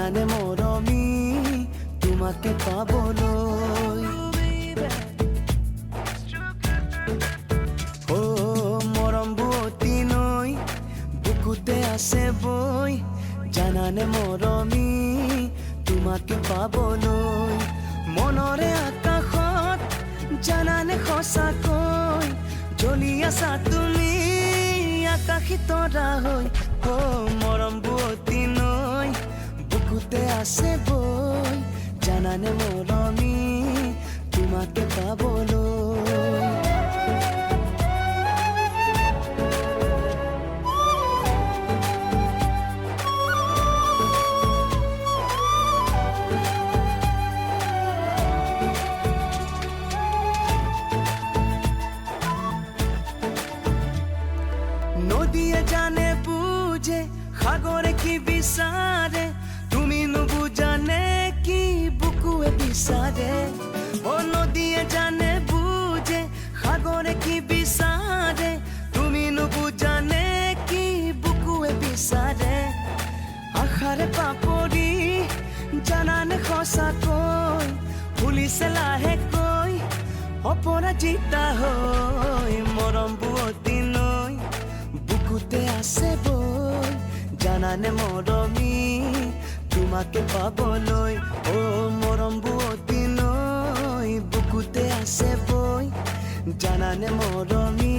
জানানে মৰমী তোমাকে পাবলৈ। অ মৰম বুৱতী নৈ বুকুতে আছে বৈ, জানানে মৰমী তোমাকে পাবলৈ। মনৰে আকাশত জানানে সঁচাকৈ জ্বলি আছা তুমি আকাশী তৰা হৈ। অ মৰম বুৱতী নৈ বুকুতে আছে বৈ, জানানে মৰমী তোমাকে পাবলৈ। নদীয়ে জানে বুঝে সাগরে কি বিচারে, তুমি নুবুজানে কি বুকুয়ে বিচারে। ও নদীয়ে জানে বুঝে সাগরে কি বিচারে, তুমি নুবুজানে কি বুকুয়ে বিচারে। আশাৰে পাপৰি জানানে সঁচাকৈ ফুলিছে লাহেকৈ অপৰাজিতা হৈ। মৰম বুৱতী নৈ বুকুতে আছে বৈ, জানানে মৰমী তোমাকে পাবলৈ। অ মৰম বুৱতী নৈ বুকুতে আছে বৈ, জানানে মৰমী